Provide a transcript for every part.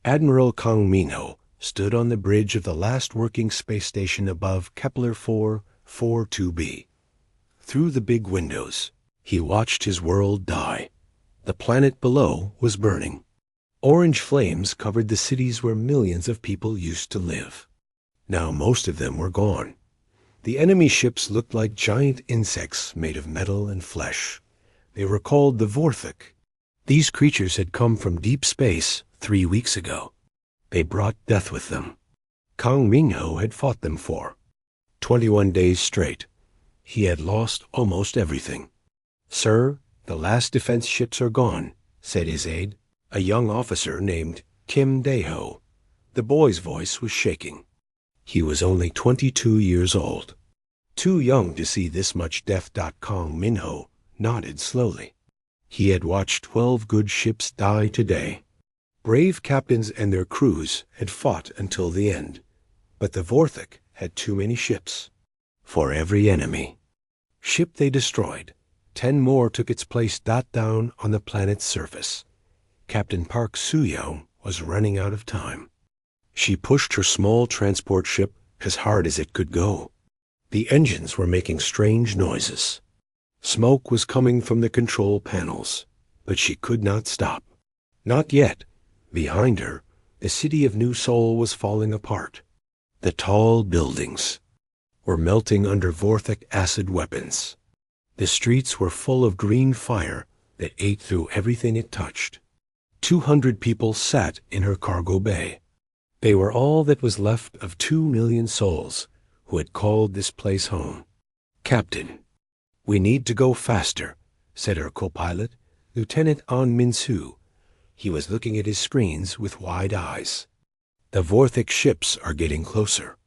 Admiral Kang Minho stood on the bridge of the last working space station above Kepler 442b. Through the big windows, he watched his world die. The planet below was burning. Orange flames covered the cities where millions of people used to live. Now most of them were gone. The enemy ships looked like giant insects made of metal and flesh. They were called the Vorthik. These creatures had come from deep space 3 weeks ago. They brought death with them. Kang Minho had fought them for 21 days straight. He had lost almost everything. "Sir, the last defense ships are gone," said his aide, a young officer named Kim Dae-ho. The boy's voice was shaking. He was only 22 years old. Too young to see this much death. Kang Minho nodded slowly. He had watched 12 good ships die today. Brave captains and their crews had fought until the end, but the Vorthik had too many ships. For every enemy ship they destroyed, 10 more took its place. Down on the planet's surface, Captain Park Soo-young was running out of time. She pushed her small transport ship as hard as it could go. The engines were making strange noises. Smoke was coming from the control panels, but she could not stop. Not yet. Behind her, the city of New Seoul was falling apart. The tall buildings were melting under Vorthik acid weapons. The streets were full of green fire that ate through everything it touched. 200 people sat in her cargo bay. They were all that was left of 2 million souls who had called this place home. "Captain, we need to go faster," said her co-pilot, Lieutenant An Min-soo. He was looking at his screens with wide eyes. "The Vorthik ships are getting closer."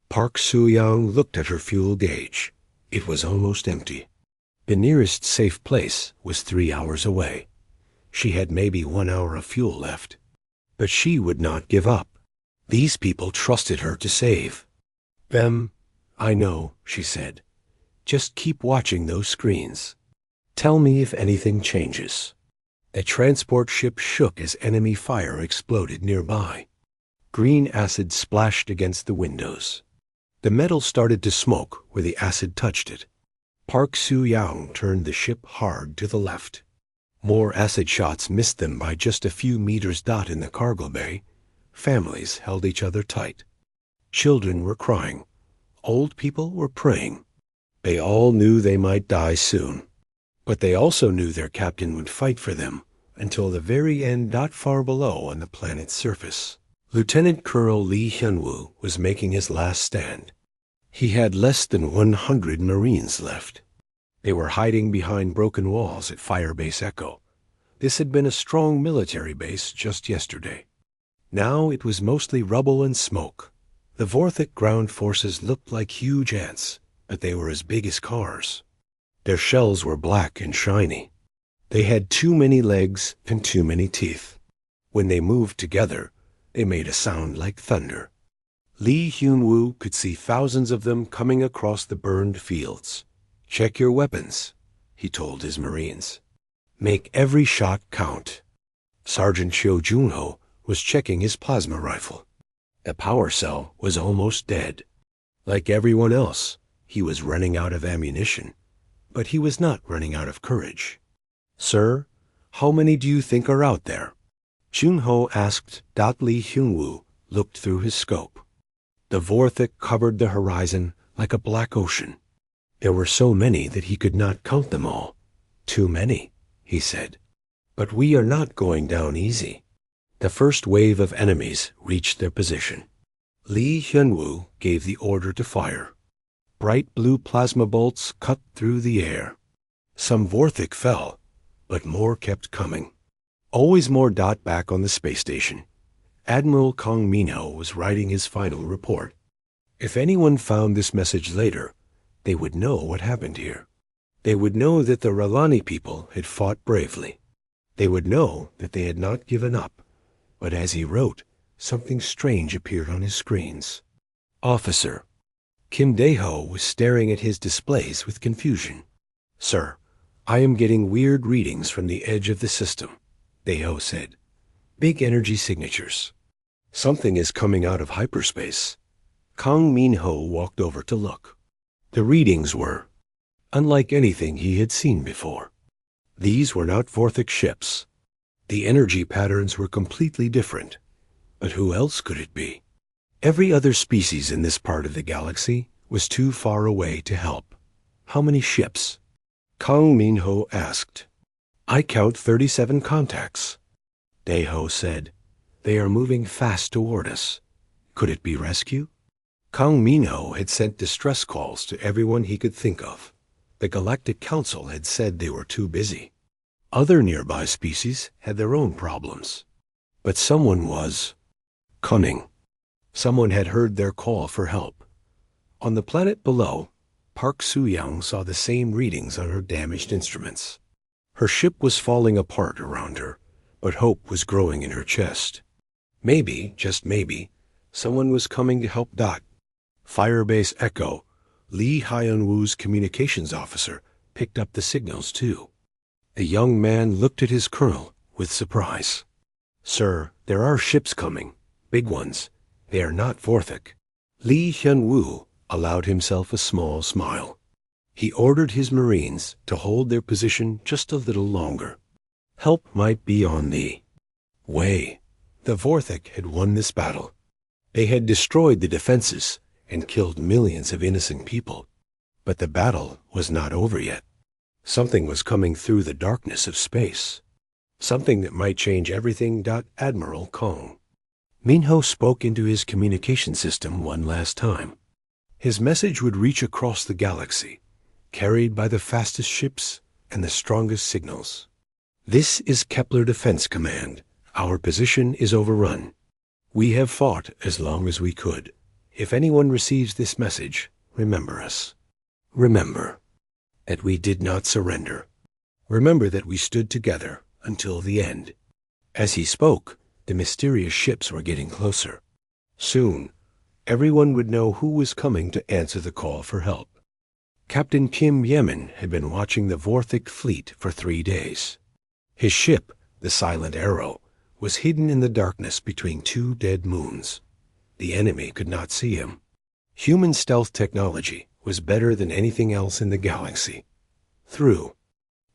Park Soo-young looked at her fuel gauge. It was almost empty. The nearest safe place was 3 hours away. She had maybe 1 hour of fuel left. But she would not give up. These people trusted her to save them. "I know," she said. "Just keep watching those screens. Tell me if anything changes." The transport ship shook as enemy fire exploded nearby. Green acid splashed against the windows. The metal started to smoke where the acid touched it. Park Soo-young turned the ship hard to the left. More acid shots missed them by just a few meters. In the cargo bay, families held each other tight. Children were crying. Old people were praying. They all knew they might die soon. But they also knew their captain would fight for them until the very end. Far below on the planet's surface, Lieutenant Colonel Lee Hyun-woo was making his last stand. He had less than 100 Marines left. They were hiding behind broken walls at Firebase Echo. This had been a strong military base just yesterday. Now it was mostly rubble and smoke. The Vorthik ground forces looked like huge ants, but they were as big as cars. Their shells were black and shiny. They had too many legs and too many teeth. When they moved together, they made a sound like thunder. Lee Hyun-woo could see thousands of them coming across the burned fields. "Check your weapons," he told his Marines. "Make every shot count." Sergeant Cho Jun-ho was checking his plasma rifle. The power cell was almost dead. Like everyone else, he was running out of ammunition. But he was not running out of courage. "Sir, how many do you think are out there?" Jun-ho asked. Lee Hyun-woo looked through his scope. The Vorthik covered the horizon like a black ocean. There were so many that he could not count them all. "Too many," he said. "But we are not going down easy." The first wave of enemies reached their position. Lee Hyun-woo gave the order to fire. Bright blue plasma bolts cut through the air. Some Vorthik fell, but more kept coming. Always more. Back on the space station, Admiral Kang Minho was writing his final report. If anyone found this message later, they would know what happened here. They would know that the Ralani people had fought bravely. They would know that they had not given up. But as he wrote, something strange appeared on his screens. "Officer." Kim Dae-ho was staring at his displays with confusion. "Sir, I am getting weird readings from the edge of the system," Dae-ho said. "Big energy signatures. Something is coming out of hyperspace. Kang Min-ho walked over to look. The readings were unlike anything he had seen before. These were not Vorthic ships. The energy patterns were completely different. But who else could it be? Every other species in this part of the galaxy was too far away to help. How many ships? Kang Min-ho asked. I count 37 contacts. Dae-ho said. They are moving fast toward us. Could it be rescue? Kang Min-ho had sent distress calls to everyone he could think of. The Galactic Council had said they were too busy. Other nearby species had their own problems. But someone was cunning. Someone had heard their call for help. On the planet below, Park Soo-young saw the same readings on her damaged instruments. Her ship was falling apart around her, but hope was growing in her chest. Maybe, just maybe, someone was coming to help Dot. Firebase Echo, Lee Hyun-woo's communications officer, picked up the signals too. The young man looked at his colonel with surprise. Sir, there are ships coming, big ones. They are not Vorthic. Lee Hyun-woo allowed himself a small smile. He ordered his Marines to hold their position just a little longer. Help might be on the way. The Vorthic had won this battle. They had destroyed the defenses and killed millions of innocent people. But the battle was not over yet. Something was coming through the darkness of space. Something that might change everything. Admiral Kong. Min-ho spoke into his communication system one last time. His message would reach across the galaxy, carried by the fastest ships and the strongest signals. This is Kepler Defense Command. Our position is overrun. We have fought as long as we could. If anyone receives this message, remember us. Remember that we did not surrender. Remember that we stood together until the end. As he spoke, the mysterious ships were getting closer. Soon, everyone would know who was coming to answer the call for help. Captain Kim Yemen had been watching the Vorthic fleet for 3 days. His ship, the Silent Arrow, was hidden in the darkness between 2 dead moons. The enemy could not see him. Human stealth technology was better than anything else in the galaxy. Through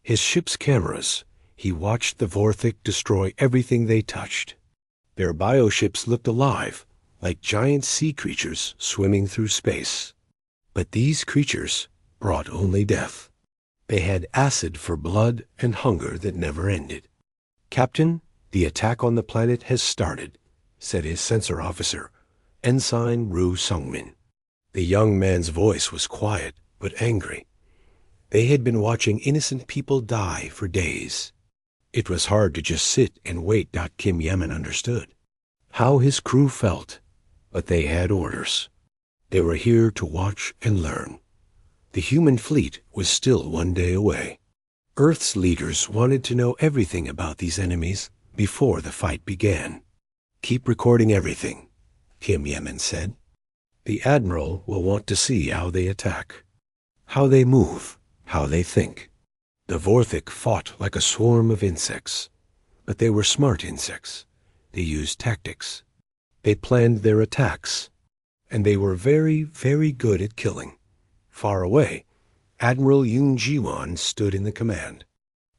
his ship's cameras, he watched the Vorthic destroy everything they touched. Their bioships looked alive, like giant sea creatures swimming through space. But these creatures brought only death. They had acid for blood and hunger that never ended. Captain, the attack on the planet has started, said his sensor officer, Ensign Ru Sungmin. The young man's voice was quiet but angry. They had been watching innocent people die for days. It was hard to just sit and wait. Kim Yemen understood how his crew felt, but they had orders. They were here to watch and learn. The human fleet was still 1 day away. Earth's leaders wanted to know everything about these enemies before the fight began. Keep recording everything, Kim Yemen said. The Admiral will want to see how they attack, how they move, how they think. The Vorthic fought like a swarm of insects, but they were smart insects. They used tactics. They planned their attacks, and they were very, very good at killing. Far away, Admiral Yoon Ji-won stood in the command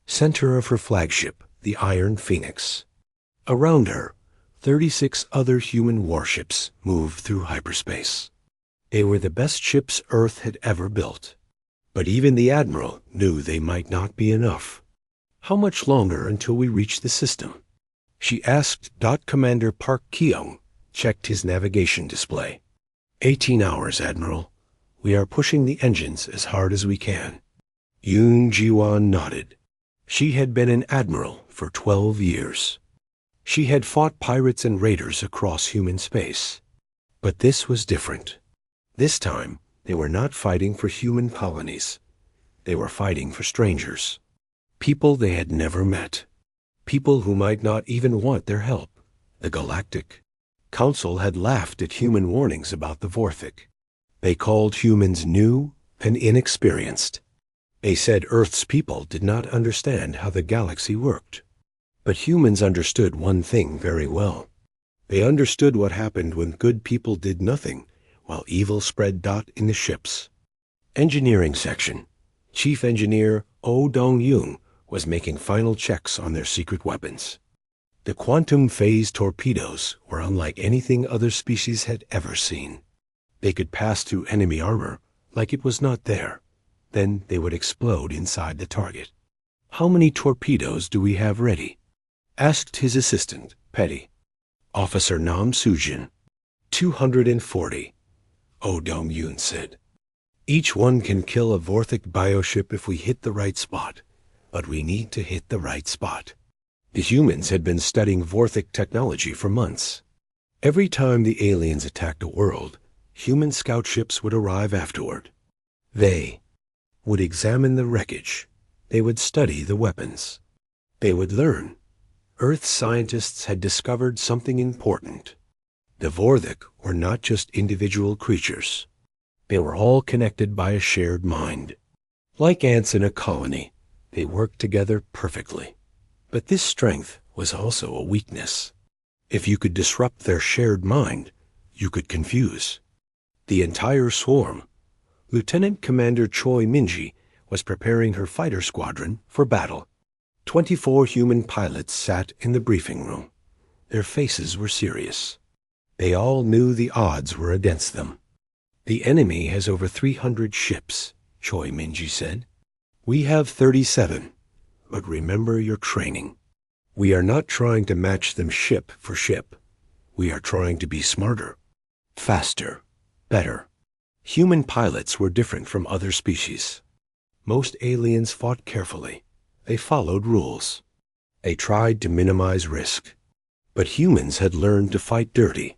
center of her flagship, the Iron Phoenix. Around her, 36 other human warships moved through hyperspace. They were the best ships Earth had ever built. But even the Admiral knew they might not be enough. How much longer until we reach the system? She asked. Commander Park Kyung checked his navigation display. 18 hours, Admiral. We are pushing the engines as hard as we can. Yoon Ji-won nodded. She had been an admiral for 12 years. She had fought pirates and raiders across human space. But this was different. This time, they were not fighting for human colonies. They were fighting for strangers. People they had never met. People who might not even want their help. The Galactic Council had laughed at human warnings about the Vorthic. They called humans new and inexperienced. They said Earth's people did not understand how the galaxy worked. But humans understood one thing very well. They understood what happened when good people did nothing, while evil spread in the ships. Engineering section. Chief Engineer Oh Dong-yoon was making final checks on their secret weapons. The quantum phase torpedoes were unlike anything other species had ever seen. They could pass through enemy armor like it was not there. Then they would explode inside the target. "How many torpedoes do we have ready?" asked his assistant, Petty. Officer Nam Sujin. 240, Oh Dong-yoon said. "Each one can kill a Vorthic bioship if we hit the right spot, but we need to hit the right spot." The humans had been studying Vorthic technology for months. Every time the aliens attacked a world, human scout ships would arrive afterward. They would examine the wreckage. They would study the weapons. They would learn. Earth scientists had discovered something important. The Vorthic were not just individual creatures. They were all connected by a shared mind. Like ants in a colony, they worked together perfectly. But this strength was also a weakness. If you could disrupt their shared mind, you could confuse. The entire swarm. Lieutenant Commander Choi Minji was preparing her fighter squadron for battle. 24 human pilots sat in the briefing room. Their faces were serious. They all knew the odds were against them. "The enemy has over 300 ships," Choi Minji said. "We have 37, but remember your training. We are not trying to match them ship for ship. We are trying to be smarter, faster, better." Human pilots were different from other species. Most aliens fought carefully. They followed rules. They tried to minimize risk. But humans had learned to fight dirty.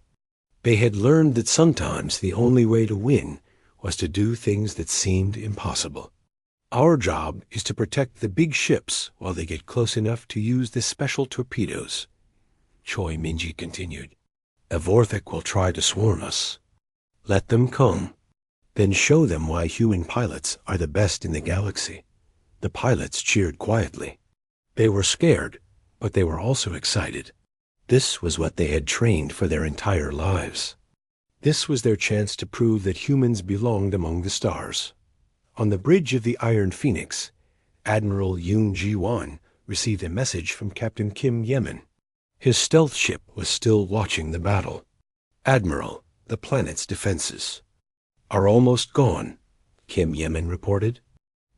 They had learned that sometimes the only way to win was to do things that seemed impossible. "Our job is to protect the big ships while they get close enough to use the special torpedoes," Choi Minji continued. "A Vorthic will try to swarm us. Let them come. Then show them why human pilots are the best in the galaxy." The pilots cheered quietly. They were scared, but they were also excited. This was what they had trained for their entire lives. This was their chance to prove that humans belonged among the stars. On the bridge of the Iron Phoenix, Admiral Yoon Ji-won received a message from Captain Kim Yemen. His stealth ship was still watching the battle. "Admiral, the planet's defenses are almost gone," Kim Yemen reported.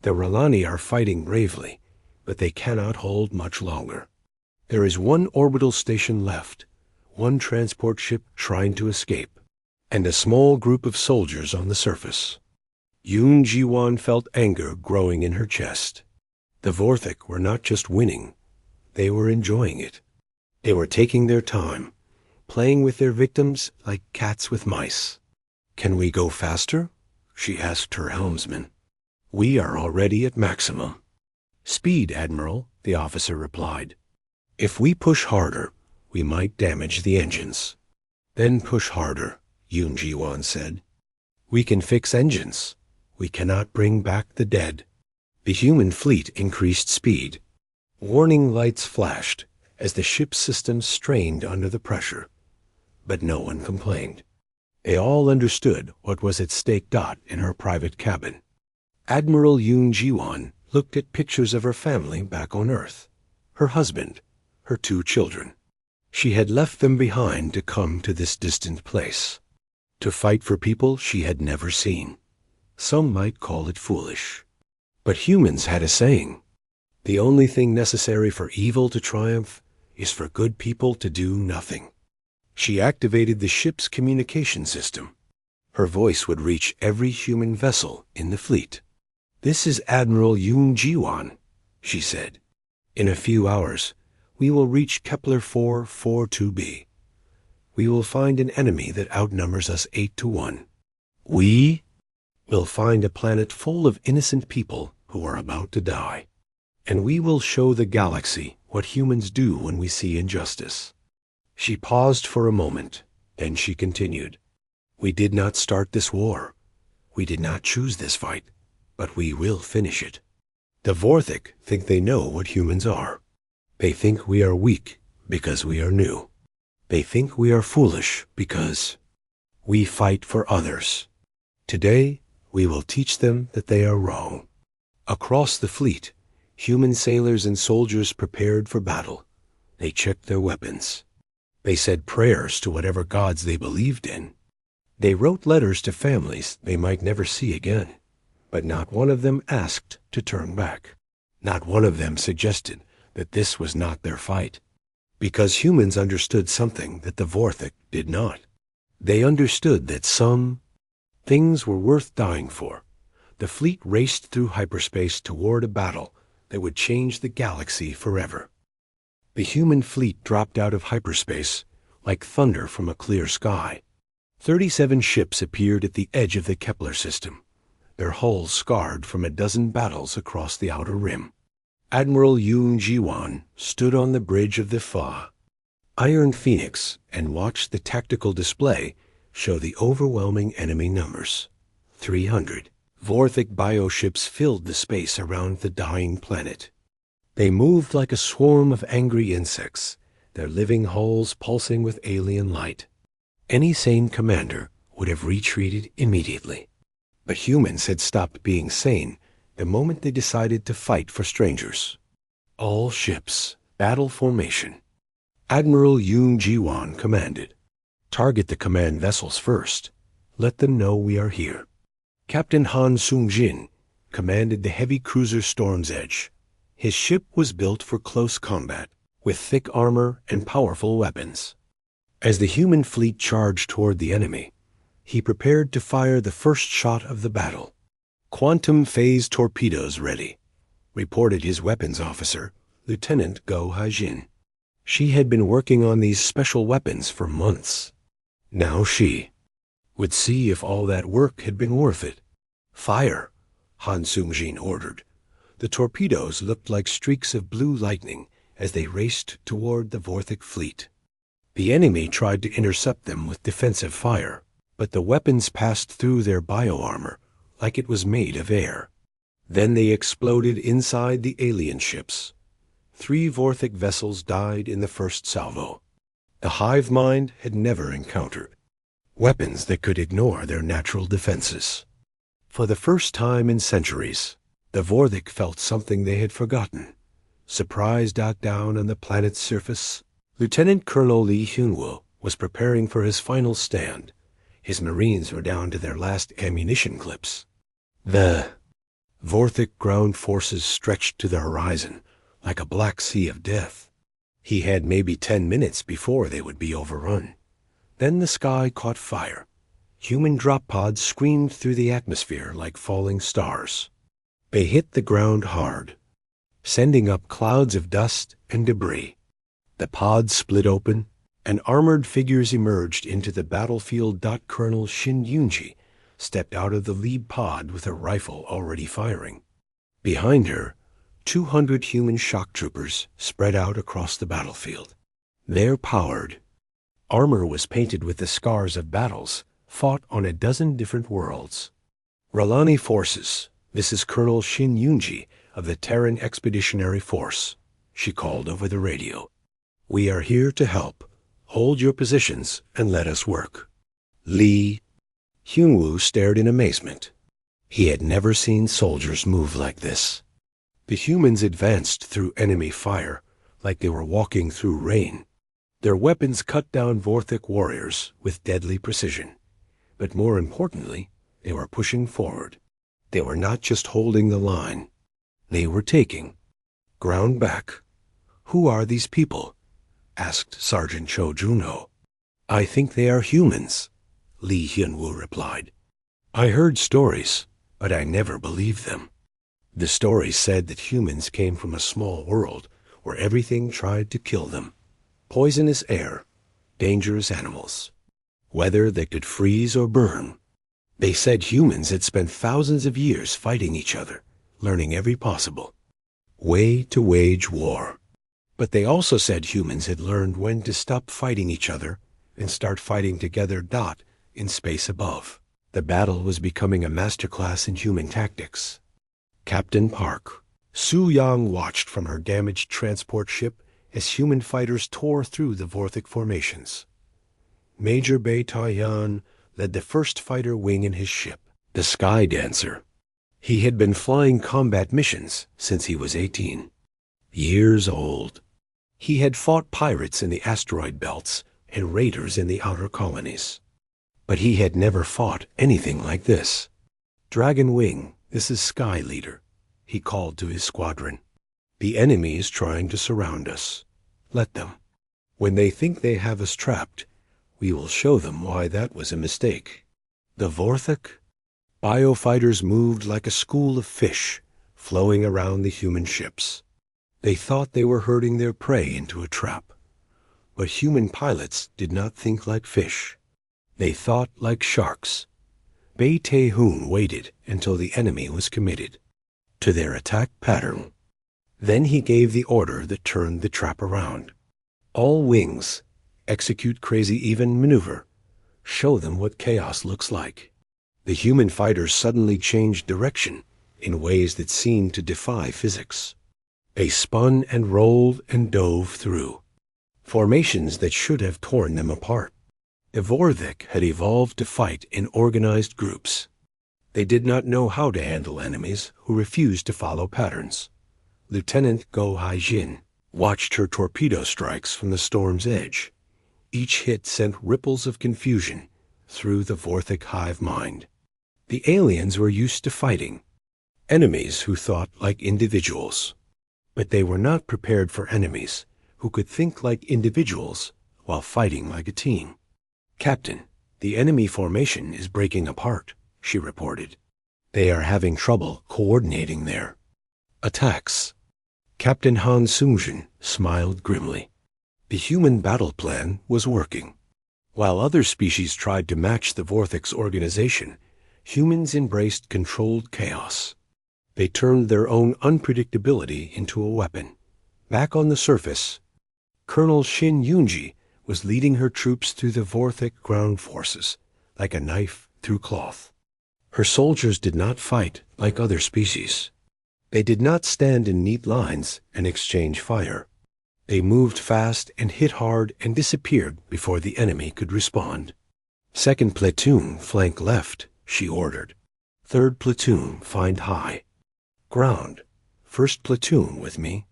"The R'Lani are fighting bravely, but they cannot hold much longer. There is one orbital station left, one transport ship trying to escape, and a small group of soldiers on the surface." Yoon Ji-won felt anger growing in her chest. The Vorthic were not just winning, they were enjoying it. They were taking their time, playing with their victims like cats with mice. "Can we go faster?" she asked her helmsman. "We are already at maximum." "Speed, Admiral," the officer replied. "If we push harder, we might damage the engines." "Then push harder," Yoon Ji-won said. "We can fix engines. We cannot bring back the dead." The human fleet increased speed. Warning lights flashed as the ship's systems strained under the pressure. But no one complained. They all understood what was at stake. In her private cabin, Admiral Yoon Ji-won looked at pictures of her family back on Earth. Her husband, her 2 children. She had left them behind to come to this distant place, to fight for people she had never seen. Some might call it foolish. But humans had a saying: the only thing necessary for evil to triumph is for good people to do nothing. She activated the ship's communication system. Her voice would reach every human vessel in the fleet. "This is Admiral Yoon Ji-won," she said. "In a few hours, we will reach Kepler 442b. We will find an enemy that outnumbers us 8-1. We will find a planet full of innocent people who are about to die. And we will show the galaxy what humans do when we see injustice." She paused for a moment, then she continued. "We did not start this war. We did not choose this fight, but we will finish it. The Vorthic think they know what humans are. They think we are weak because we are new. They think we are foolish because we fight for others. Today, we will teach them that they are wrong. Across the fleet, human sailors and soldiers prepared for battle. They checked their weapons. They said prayers to whatever gods they believed in. They wrote letters to families they might never see again. But not one of them asked to turn back. Not one of them suggested that this was not their fight. Because humans understood something that the Vorthik did not. They understood that some things were worth dying for. The fleet raced through hyperspace toward a battle that would change the galaxy forever. The human fleet dropped out of hyperspace like thunder from a clear sky. 37 ships appeared at the edge of the Kepler system, their hulls scarred from a dozen battles across the outer rim. Admiral Yoon Ji-won stood on the bridge of the Fa Iron Phoenix and watched the tactical display show the overwhelming enemy numbers. 300 Vorthik bioships filled the space around the dying planet. They moved like a swarm of angry insects, their living hulls pulsing with alien light. Any sane commander would have retreated immediately. But humans had stopped being sane the moment they decided to fight for strangers. All ships, battle formation. Admiral Yoon Ji-won commanded. Target the command vessels first. Let them know we are here. Captain Han Sung-jin commanded the heavy cruiser Storm's Edge. His ship was built for close combat, with thick armor and powerful weapons. As the human fleet charged toward the enemy, he prepared to fire the first shot of the battle. Quantum phase torpedoes ready, reported his weapons officer, Lieutenant Go Ha-jin. She had been working on these special weapons for months. Now she would see if all that work had been worth it. Fire, Han Sung-jin ordered. The torpedoes looked like streaks of blue lightning as they raced toward the Vorthik fleet. The enemy tried to intercept them with defensive fire, but the weapons passed through their bioarmor like it was made of air. Then they exploded inside the alien ships. 3 Vorthik vessels died in the first salvo. The hive mind had never encountered weapons that could ignore their natural defenses. For the first time in centuries, the Vorthik felt something they had forgotten. Surprised out down on the planet's surface, Lieutenant Colonel Lee Hyun-woo was preparing for his final stand. His Marines were down to their last ammunition clips. The Vorthik ground forces stretched to the horizon like a black sea of death. He had maybe 10 minutes before they would be overrun. Then the sky caught fire. Human drop pods screamed through the atmosphere like falling stars. They hit the ground hard, sending up clouds of dust and debris. The pods split open, and armored figures emerged into the battlefield. Colonel Shin Yoon-ji stepped out of the lead pod with a rifle already firing. Behind her, 200 human shock troopers spread out across the battlefield. Their powered armor was painted with the scars of battles fought on a dozen different worlds. Ralani forces, this is Colonel Shin Yoon-ji of the Terran Expeditionary Force, she called over the radio. We are here to help. Hold your positions and let us work. Lee Hyun-woo stared in amazement. He had never seen soldiers move like this. The humans advanced through enemy fire like they were walking through rain. Their weapons cut down Vorthik warriors with deadly precision. But more importantly, they were pushing forward. They were not just holding the line. They were taking ground back. Who are these people? Asked Sergeant Cho Jun-ho. I think they are humans, Lee Hyun-woo replied. I heard stories, but I never believed them. The stories said that humans came from a small world where everything tried to kill them. Poisonous air, dangerous animals, weather that could freeze or burn. They said humans had spent thousands of years fighting each other, learning every possible way to wage war. But they also said humans had learned when to stop fighting each other and start fighting together. In space above, the battle was becoming a masterclass in human tactics. Captain Park Su Yang watched from her damaged transport ship as human fighters tore through the Vorthic formations. Major Bei Taiyan led the first fighter wing in his ship, the Sky Dancer. He had been flying combat missions since he was 18 years old. He had fought pirates in the asteroid belts and raiders in the outer colonies. But he had never fought anything like this. "Dragon Wing, this is Sky Leader," he called to his squadron. "The enemy is trying to surround us. Let them. When they think they have us trapped, we will show them why that was a mistake." The Vorthic biofighters moved like a school of fish flowing around the human ships. They thought they were herding their prey into a trap. But human pilots did not think like fish. They thought like sharks. Bei Te-Hoon waited until the enemy was committed to their attack pattern. Then he gave the order that turned the trap around. "All wings, execute crazy even maneuver. Show them what chaos looks like." The human fighters suddenly changed direction in ways that seemed to defy physics. They spun and rolled and dove through formations that should have torn them apart. The Vorthic had evolved to fight in organized groups. They did not know how to handle enemies who refused to follow patterns. Lieutenant Go Hai-jin watched her torpedo strikes from the storm's edge. Each hit sent ripples of confusion through the Vorthic hive mind. The aliens were used to fighting enemies who thought like individuals. But they were not prepared for enemies who could think like individuals while fighting like a team. "Captain, the enemy formation is breaking apart," she reported. "They are having trouble coordinating their attacks." Captain Han Sungjin smiled grimly. The human battle plan was working. While other species tried to match the Vorthic's organization, humans embraced controlled chaos. They turned their own unpredictability into a weapon. Back on the surface, Colonel Shin Yunji was leading her troops through the Vorthic ground forces, like a knife through cloth. Her soldiers did not fight like other species. They did not stand in neat lines and exchange fire. They moved fast and hit hard and disappeared before the enemy could respond. "Second platoon, flank left," she ordered. "Third platoon, find high ground. First platoon with me.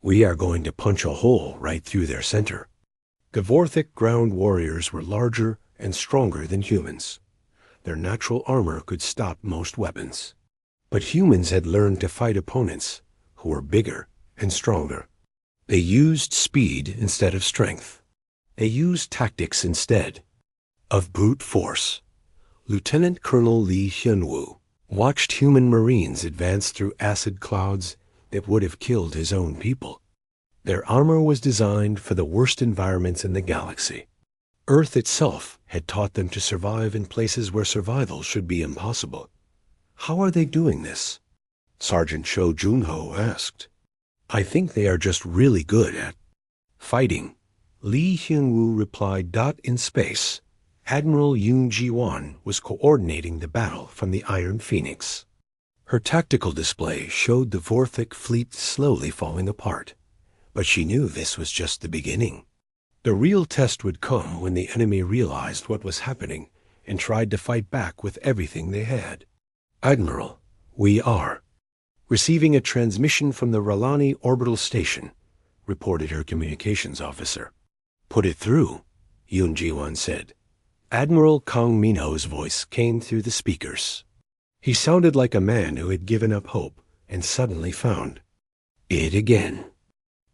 We are going to punch a hole right through their center." The Vorthic ground warriors were larger and stronger than humans. Their natural armor could stop most weapons. But humans had learned to fight opponents who were bigger and stronger. They used speed instead of strength. They used tactics instead of brute force. Lieutenant Colonel Lee Hyunwoo watched human Marines advance through acid clouds that would have killed his own people. Their armor was designed for the worst environments in the galaxy. Earth itself had taught them to survive in places where survival should be impossible. "How are they doing this?" Sergeant Cho Junho asked. "I think they are just really good at fighting." Lee Hyunwoo replied. In space, Admiral Yoon Ji-won was coordinating the battle from the Iron Phoenix. Her tactical display showed the Vorthic fleet slowly falling apart, but she knew this was just the beginning. The real test would come when the enemy realized what was happening and tried to fight back with everything they had. "Admiral, we are receiving a transmission from the Ralani Orbital Station," reported her communications officer. "Put it through," Yoon Ji-won said. Admiral Kang Minho's voice came through the speakers. He sounded like a man who had given up hope and suddenly found it again.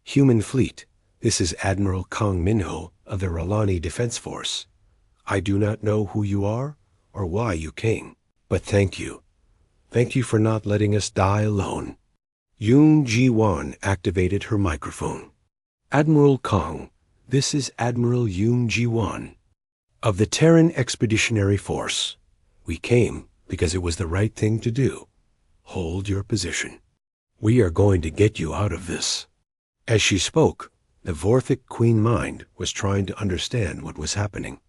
"Human fleet, this is Admiral Kang Minho of the Ralani Defense Force. I do not know who you are or why you came, but thank you. Thank you for not letting us die alone." Yoon Ji-won activated her microphone. "Admiral Kang, this is Admiral Yoon Ji-won of the Terran Expeditionary Force. We came because it was the right thing to do. Hold your position. We are going to get you out of this." As she spoke, the Vorthic Queen Mind was trying to understand what was happening.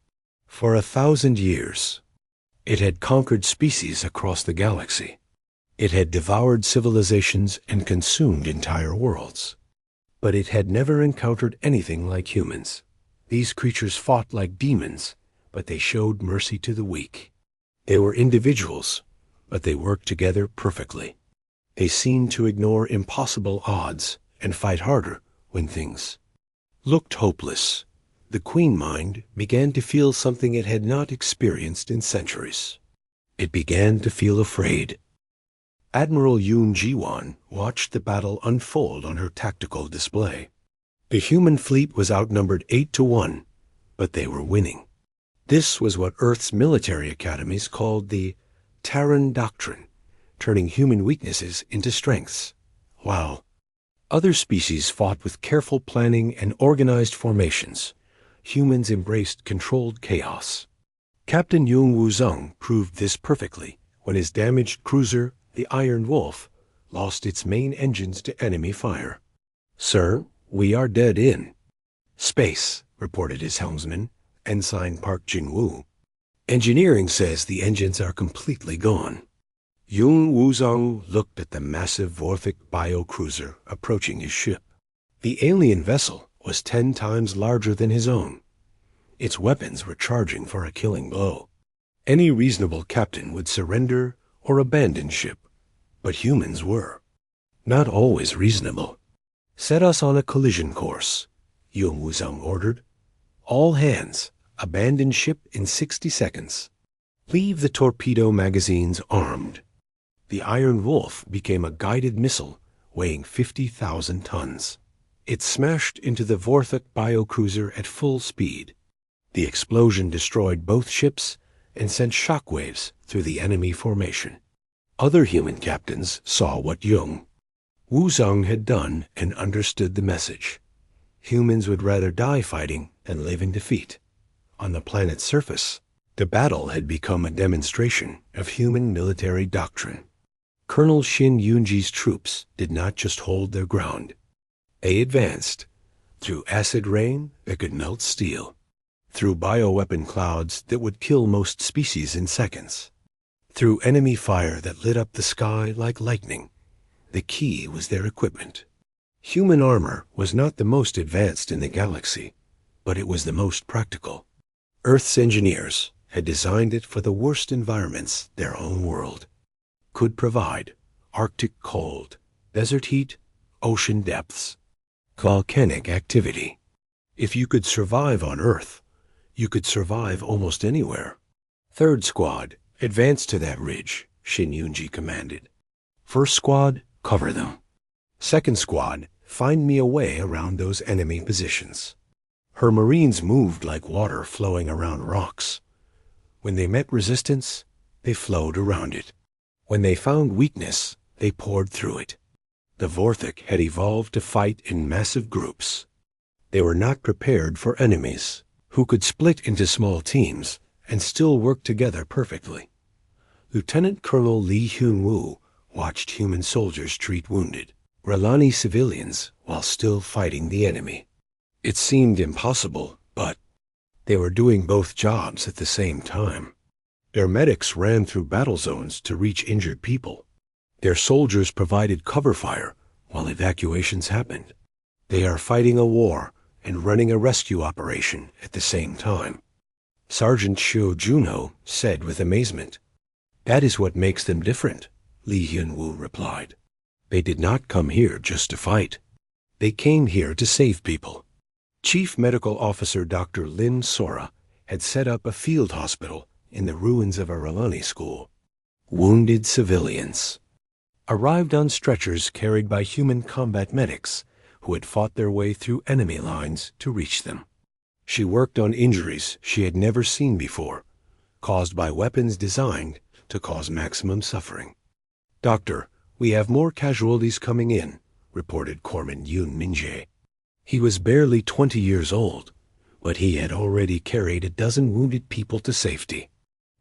For 1,000 years, it had conquered species across the galaxy. It had devoured civilizations and consumed entire worlds. But it had never encountered anything like humans. These creatures fought like demons, but they showed mercy to the weak. They were individuals, but they worked together perfectly. They seemed to ignore impossible odds and fight harder when things looked hopeless. The Queen Mind began to feel something it had not experienced in centuries. It began to feel afraid. Admiral Yoon Ji-won watched the battle unfold on her tactical display. The human fleet was outnumbered 8-1, but they were winning. This was what Earth's military academies called the Terran Doctrine, turning human weaknesses into strengths. While other species fought with careful planning and organized formations, humans embraced controlled chaos. Captain Yung Woo-sung proved this perfectly when his damaged cruiser, the Iron Wolf, lost its main engines to enemy fire. "Sir, we are dead in space," reported his helmsman, Ensign Park Jin-woo. "Engineering says the engines are completely gone." Yung Woo-sung looked at the massive Vorthik biocruiser approaching his ship. The alien vessel was 10 times larger than his own. Its weapons were charging for a killing blow. Any reasonable captain would surrender or abandon ship, but humans were not always reasonable. "Set us on a collision course," Yung Woo-sung ordered. "All hands, abandon ship in 60 seconds. Leave the torpedo magazines armed." The Iron Wolf became a guided missile weighing 50,000 tons. It smashed into the Vorthik biocruiser at full speed. The explosion destroyed both ships and sent shockwaves through the enemy formation. Other human captains saw what Yung Woo-sung had done and understood the message. Humans would rather die fighting than live in defeat. On the planet's surface, the battle had become a demonstration of human military doctrine. Colonel Shin Yoon-ji's troops did not just hold their ground. They advanced through acid rain that could melt steel, through bioweapon clouds that would kill most species in seconds, through enemy fire that lit up the sky like lightning. The key was their equipment. Human armor was not the most advanced in the galaxy, but it was the most practical. Earth's engineers had designed it for the worst environments their own world could provide: Arctic cold, desert heat, ocean depths, volcanic activity. If you could survive on Earth, you could survive almost anywhere. "Third squad, advance to that ridge," Shin Yoon-ji commanded. "First squad, cover them. Second squad, find me a way around those enemy positions." Her Marines moved like water flowing around rocks. When they met resistance, they flowed around it. When they found weakness, they poured through it. The Vorthik had evolved to fight in massive groups. They were not prepared for enemies who could split into small teams and still work together perfectly. Lieutenant Colonel Lee Hyun-woo watched human soldiers treat wounded Ralani civilians while still fighting the enemy. It seemed impossible, but they were doing both jobs at the same time. Their medics ran through battle zones to reach injured people. Their soldiers provided cover fire while evacuations happened. They are fighting a war and running a rescue operation at the same time. Sergeant Shio Junho said with amazement. "That is what makes them different," Lee Hyun-woo replied. "They did not come here just to fight. They came here to save people." Chief Medical Officer Dr. Lin Sora had set up a field hospital in the ruins of a Ralani school. Wounded civilians arrived on stretchers carried by human combat medics who had fought their way through enemy lines to reach them. She worked on injuries she had never seen before, caused by weapons designed to cause maximum suffering. "Doctor, we have more casualties coming in," reported Corpsman Yoon Min-jae. He was barely 20 years old, but he had already carried a dozen wounded people to safety.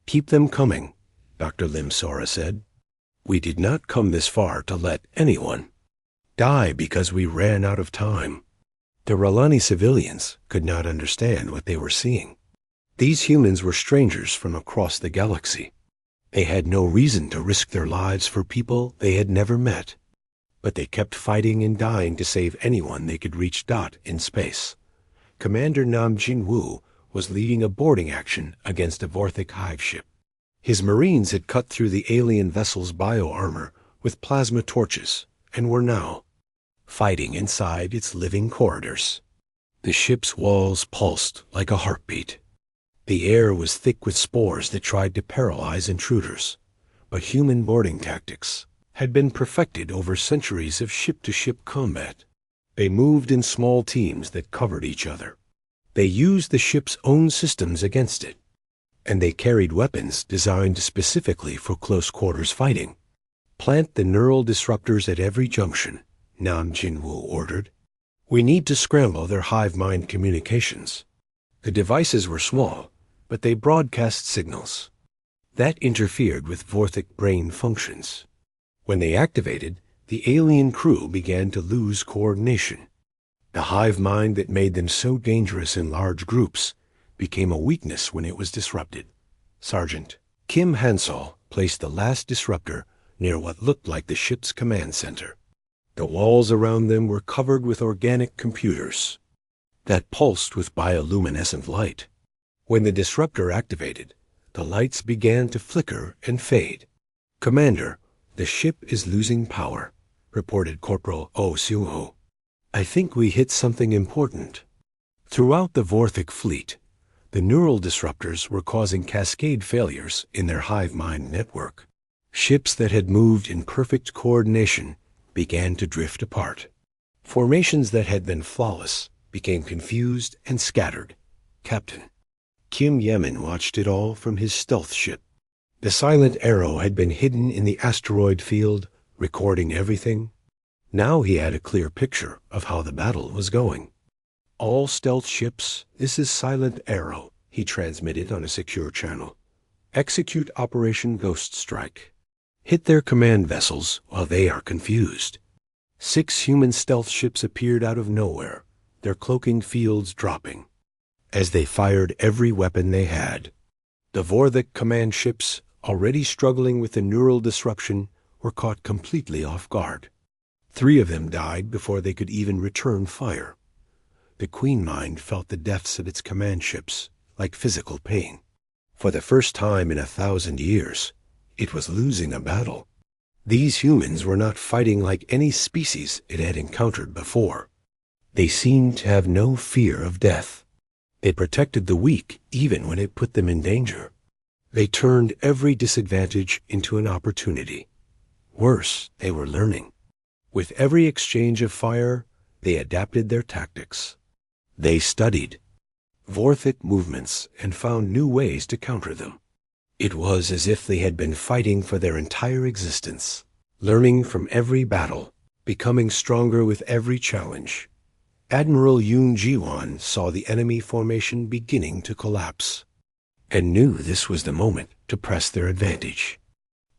"Keep them coming," Dr. Lim Sora said. "We did not come this far to let anyone die because we ran out of time." The Ralani civilians could not understand what they were seeing. These humans were strangers from across the galaxy. They had no reason to risk their lives for people they had never met. but they kept fighting and dying to save anyone they could reach in space. Commander Nam Jin-woo was leading a boarding action against a Vorthic hive ship. His Marines had cut through the alien vessel's bio-armor with plasma torches and were now fighting inside its living corridors. The ship's walls pulsed like a heartbeat. The air was thick with spores that tried to paralyze intruders, but human boarding tactics had been perfected over centuries of ship-to-ship combat. They moved in small teams that covered each other. They used the ship's own systems against it, and they carried weapons designed specifically for close-quarters fighting. "Plant the neural disruptors at every junction," Nam Jin-woo ordered. "We need to scramble their hive mind communications." The devices were small, but they broadcast signals that interfered with Vorthic brain functions. When they activated, the alien crew began to lose coordination. The hive mind that made them so dangerous in large groups became a weakness when it was disrupted. Sergeant Kim Hansol placed the last disruptor near what looked like the ship's command center. The walls around them were covered with organic computers that pulsed with bioluminescent light. When the disruptor activated, the lights began to flicker and fade. "Commander, the ship is losing power," reported Corporal Oh Seung-ho. "I think we hit something important." Throughout the Vorthic fleet, the neural disruptors were causing cascade failures in their hive mind network. Ships that had moved in perfect coordination began to drift apart. Formations that had been flawless became confused and scattered. Captain Kim Yemin watched it all from his stealth ship. The silent arrow had been hidden in the asteroid field, recording everything. Now he had a clear picture of how the battle was going. "All stealth ships, this is Silent Arrow," he transmitted on a secure channel. "Execute Operation Ghost Strike. Hit their command vessels while they are confused." 6 human stealth ships appeared out of nowhere, their cloaking fields dropping. As they fired every weapon they had, the Vorthic command ships, already struggling with the neural disruption, were caught completely off guard. 3 of them died before they could even return fire. The Queen Mind felt the deaths of its command ships like physical pain. For the first time in 1,000 years, it was losing a battle. These humans were not fighting like any species it had encountered before. They seemed to have no fear of death. They protected the weak even when it put them in danger. They turned every disadvantage into an opportunity. Worse, they were learning. With every exchange of fire, they adapted their tactics. They studied Vorthic movements and found new ways to counter them. It was as if they had been fighting for their entire existence, learning from every battle, becoming stronger with every challenge. Admiral Yoon Ji-won saw the enemy formation beginning to collapse and knew this was the moment to press their advantage.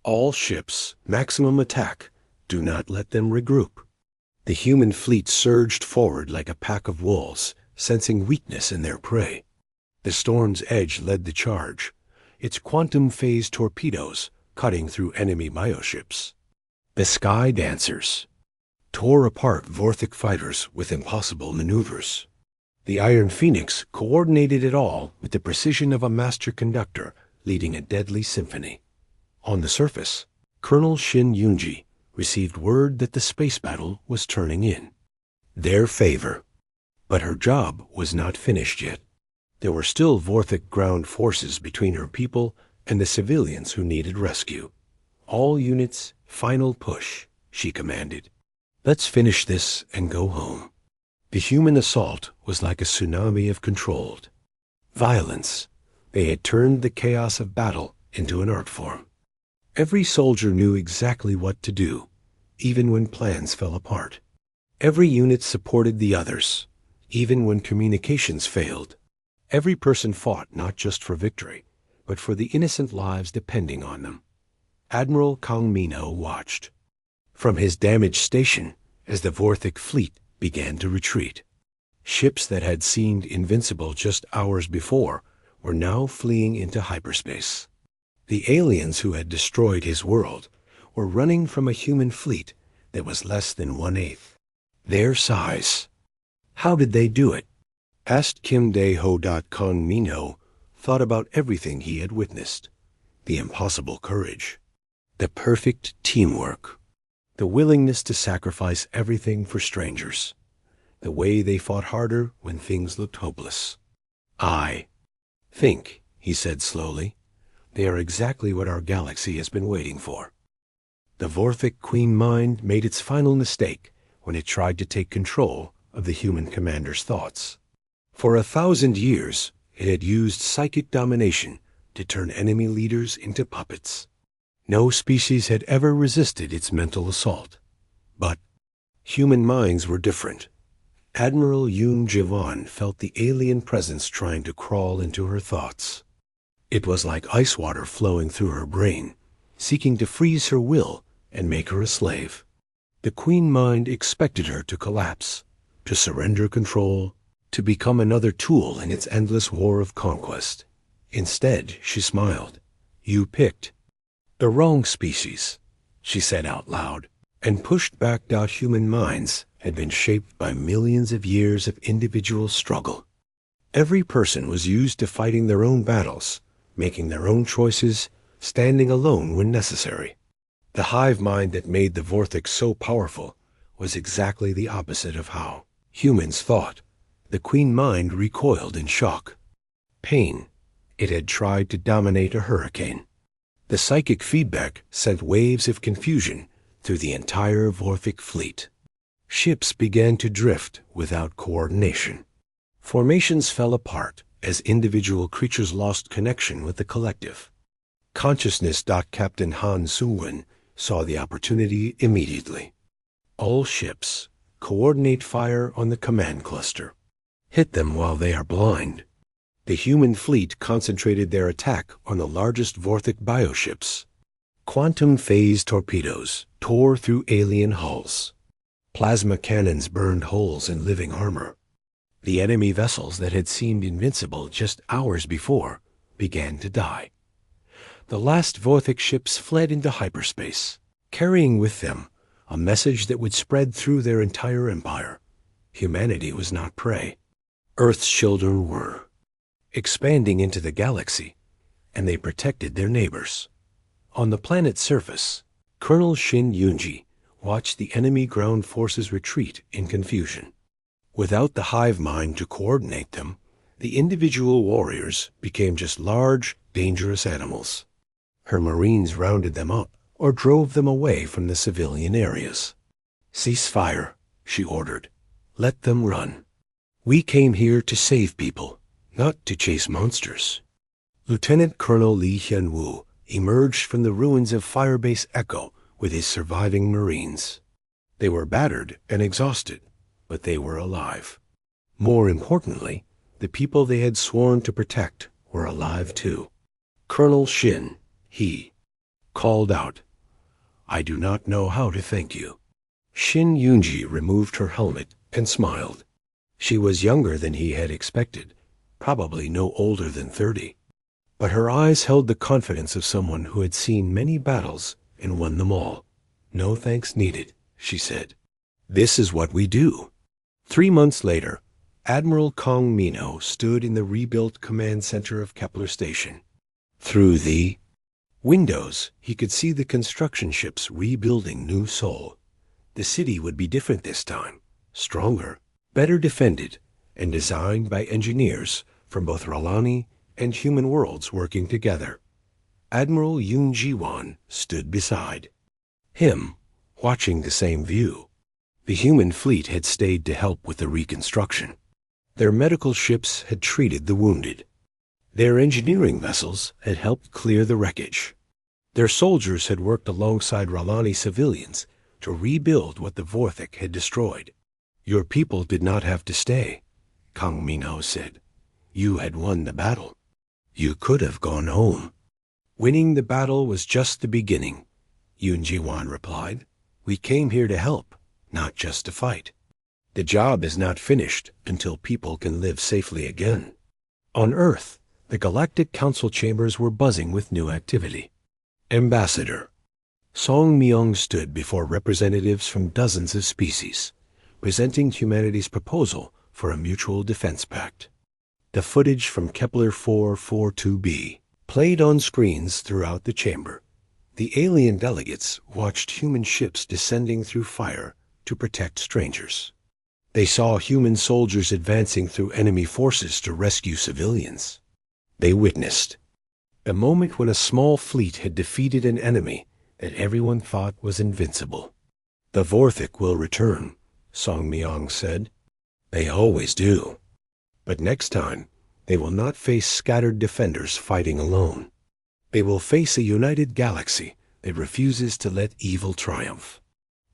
"All ships, maximum attack. Do not let them regroup." The human fleet surged forward like a pack of wolves, sensing weakness in their prey. The Storm's Edge led the charge, its quantum phase torpedoes cutting through enemy bioships. The Sky Dancers tore apart Vorthic fighters with impossible maneuvers. The Iron Phoenix coordinated it all with the precision of a master conductor leading a deadly symphony. On the surface, Colonel Shin Yoonji received word that the space battle was turning in their favor. But her job was not finished yet. There were still Vorthic ground forces between her people and the civilians who needed rescue. "All units, final push," she commanded. "Let's finish this and go home." The human assault was like a tsunami of controlled violence. They had turned the chaos of battle into an art form. Every soldier knew exactly what to do, even when plans fell apart. Every unit supported the others, even when communications failed. Every person fought not just for victory, but for the innocent lives depending on them. Admiral Kang Min-ho watched from his damaged station as the Vorthic fleet began to retreat. Ships that had seemed invincible just hours before were now fleeing into hyperspace. The aliens who had destroyed his world were running from a human fleet that was less than 1/8 their size. How did they do it? Asked Kim Dae-ho. Kong Min-ho thought about everything he had witnessed. The impossible courage, the perfect teamwork, the willingness to sacrifice everything for strangers, the way they fought harder when things looked hopeless. I think, he said slowly, they are exactly what our galaxy has been waiting for. The Vorthic Queen Mind made its final mistake when it tried to take control of the human commander's thoughts. For 1,000 years, it had used psychic domination to turn enemy leaders into puppets. No species had ever resisted its mental assault. But human minds were different. Admiral Yoon Ji-won felt the alien presence trying to crawl into her thoughts. It was like ice water flowing through her brain, seeking to freeze her will and make her a slave. The Queen Mind expected her to collapse, to surrender control, to become another tool in its endless war of conquest. Instead, she smiled. You picked the wrong species, she said out loud, and pushed back. Human minds had been shaped by millions of years of individual struggle. Every person was used to fighting their own battles, making their own choices, standing alone when necessary. The hive mind that made the Vorthic so powerful was exactly the opposite of how humans thought. The Queen Mind recoiled in shock. Pain. It had tried to dominate a hurricane. The psychic feedback sent waves of confusion through the entire Vorthic fleet. Ships began to drift without coordination. Formations fell apart as individual creatures lost connection with the collective. Consciousness. Captain Han Soo-won saw the opportunity immediately. All ships, coordinate fire on the command cluster. Hit them while they are blind. The human fleet concentrated their attack on the largest Vorthic bioships. Quantum phase torpedoes tore through alien hulls. Plasma cannons burned holes in living armor. The enemy vessels that had seemed invincible just hours before began to die. The last Vorthic ships fled into hyperspace, carrying with them a message that would spread through their entire empire. Humanity was not prey. Earth's children were. Expanding into the galaxy, and they protected their neighbors. On the planet's surface, Colonel Shin Yoonji watched the enemy ground forces retreat in confusion. Without the hive mind to coordinate them, the individual warriors became just large, dangerous animals. Her Marines rounded them up or drove them away from the civilian areas. Cease fire, she ordered. Let them run. We came here to save people, not to chase monsters. Lieutenant Colonel Lee Hyun-woo emerged from the ruins of Firebase Echo with his surviving Marines. They were battered and exhausted, but they were alive. More importantly, the people they had sworn to protect were alive too. Colonel Shin, he called out, I do not know how to thank you. Shin Yoonji removed her helmet and smiled. She was younger than he had expected, probably no older than 30. But her eyes held the confidence of someone who had seen many battles and won them all. No thanks needed, she said. This is what we do. 3 months later, Admiral Kong Min-ho stood in the rebuilt command center of Kepler Station. Through the windows, he could see the construction ships rebuilding New Seoul. The city would be different this time, stronger, better defended, and designed by engineers from both Ralani and human worlds working together. Admiral Yoon Ji-won stood beside him, watching the same view. The human fleet had stayed to help with the reconstruction. Their medical ships had treated the wounded. Their engineering vessels had helped clear the wreckage. Their soldiers had worked alongside Ralani civilians to rebuild what the Vorthic had destroyed. Your people did not have to stay, Kang Min-ho said. You had won the battle. You could have gone home. Winning the battle was just the beginning, Yoon Ji-won replied. We came here to help, not just to fight. The job is not finished until people can live safely again. On Earth, the Galactic Council chambers were buzzing with new activity. Ambassador, Song Myung stood before representatives from dozens of species, presenting humanity's proposal for a mutual defense pact. The footage from Kepler 442b played on screens throughout the chamber. The alien delegates watched human ships descending through fire to protect strangers. They saw human soldiers advancing through enemy forces to rescue civilians. They witnessed a moment when a small fleet had defeated an enemy that everyone thought was invincible. "The Vorthik will return," Song Myung said. "They always do. But next time, they will not face scattered defenders fighting alone. They will face a united galaxy that refuses to let evil triumph."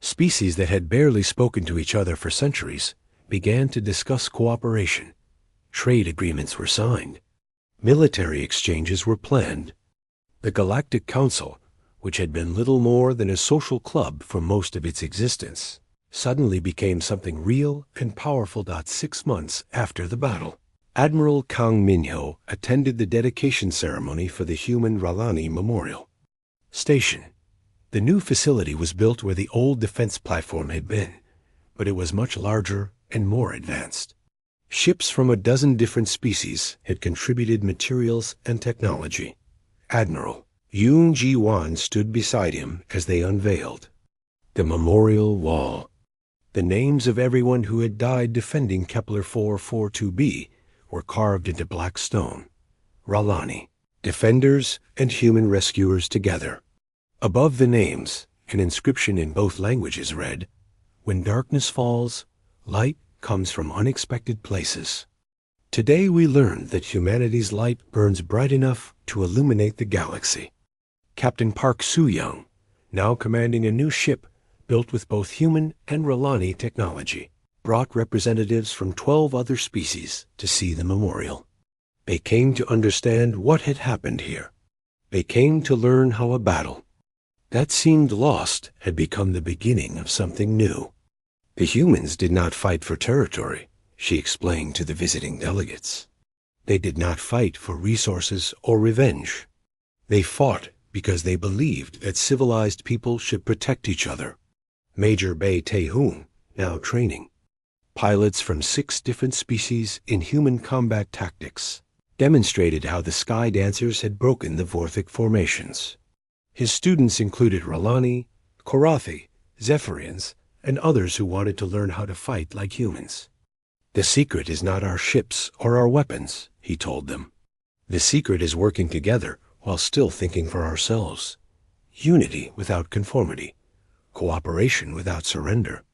Species that had barely spoken to each other for centuries began to discuss cooperation. Trade agreements were signed. Military exchanges were planned. The Galactic Council, which had been little more than a social club for most of its existence, suddenly became something real and powerful. 6 months after the battle, Admiral Kang Minho attended the dedication ceremony for the human Ralani Memorial Station. The new facility was built where the old defense platform had been, but it was much larger and more advanced. Ships from a dozen different species had contributed materials and technology. Admiral Yoon Ji-wan stood beside him as they unveiled the memorial wall. The names of everyone who had died defending Kepler 442b were carved into black stone. Ralani, defenders and human rescuers together. Above the names, an inscription in both languages read, "When darkness falls, light comes from unexpected places." Today we learned that humanity's light burns bright enough to illuminate the galaxy. Captain Park Soo-young, now commanding a new ship built with both human and Ralani technology, brought representatives from 12 other species to see the memorial. They came to understand what had happened here. They came to learn how a battle that seemed lost had become the beginning of something new. The humans did not fight for territory, she explained to the visiting delegates. They did not fight for resources or revenge. They fought because they believed that civilized people should protect each other. Major Bae Tae-hoon, now training pilots from 6 different species in human combat tactics, demonstrated how the Sky Dancers had broken the Vorthik formations. His students included Ralani, Korathi, Zephyrians, and others who wanted to learn how to fight like humans. "The secret is not our ships or our weapons," he told them. "The secret is working together while still thinking for ourselves. Unity without conformity. Cooperation without surrender."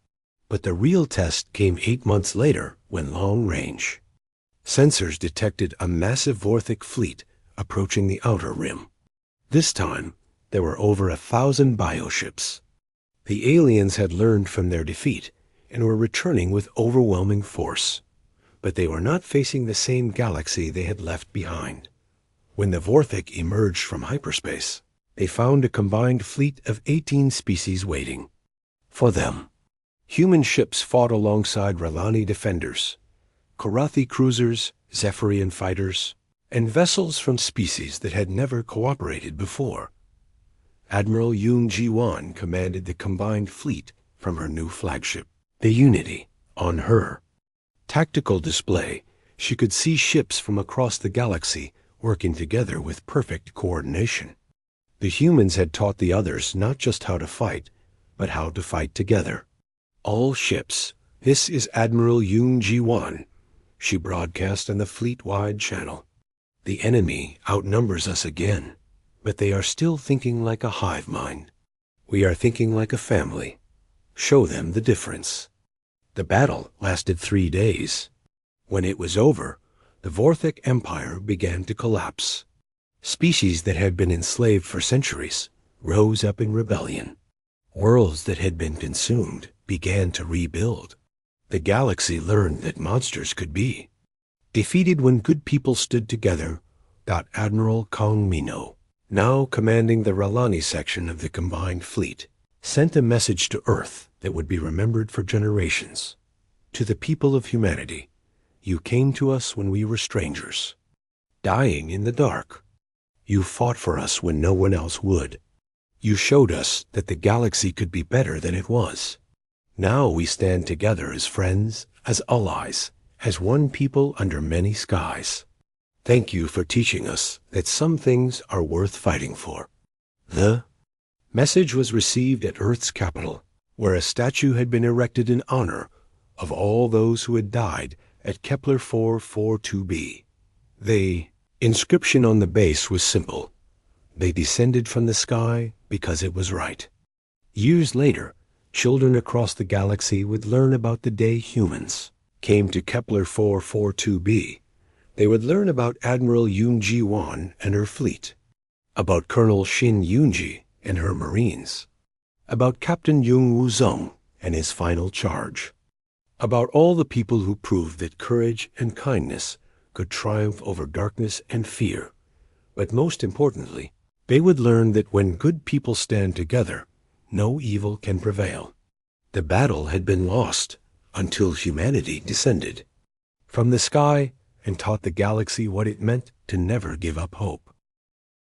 But the real test came 8 months later when long-range sensors detected a massive Vorthik fleet approaching the outer rim. This time, there were over 1,000 bioships. The aliens had learned from their defeat and were returning with overwhelming force. But they were not facing the same galaxy they had left behind. When the Vorthik emerged from hyperspace, they found a combined fleet of 18 species waiting for them. Human ships fought alongside Ralani defenders, Korathi cruisers, Zephyrian fighters, and vessels from species that had never cooperated before. Admiral Yoon Ji-wan commanded the combined fleet from her new flagship, the Unity, on her tactical display. She could see ships from across the galaxy working together with perfect coordination. The humans had taught the others not just how to fight, but how to fight together. "All ships, this is Admiral Yoon Ji-wan," she broadcast on the fleet-wide channel. "The enemy outnumbers us again, but they are still thinking like a hive mind. We are thinking like a family. Show them the difference." The battle lasted 3 days. When it was over, the Vorthik Empire began to collapse. Species that had been enslaved for centuries rose up in rebellion. Worlds that had been consumed began to rebuild. The galaxy learned that monsters could be defeated when good people stood together. Admiral Kang Minho, now commanding the Ralani section of the combined fleet, sent a message to Earth that would be remembered for generations. "To the people of humanity, you came to us when we were strangers, dying in the dark. You fought for us when no one else would. You showed us that the galaxy could be better than it was. Now we stand together as friends, as allies, as one people under many skies. Thank you for teaching us that some things are worth fighting for. The message was received at Earth's capital, where a statue had been erected in honor of all those who had died at Kepler 442b. The inscription on the base was simple. They descended from the sky because it was right. Years later, children across the galaxy would learn about the day humans came to Kepler 442b. They would learn about Admiral Yoon Ji-won and her fleet, about Colonel Shin Yoon-ji and her Marines, about Captain Jung Woo-sung and his final charge, about all the people who proved that courage and kindness could triumph over darkness and fear. But most importantly, they would learn that when good people stand together, no evil can prevail. The battle had been lost until humanity descended from the sky and taught the galaxy what it meant to never give up hope.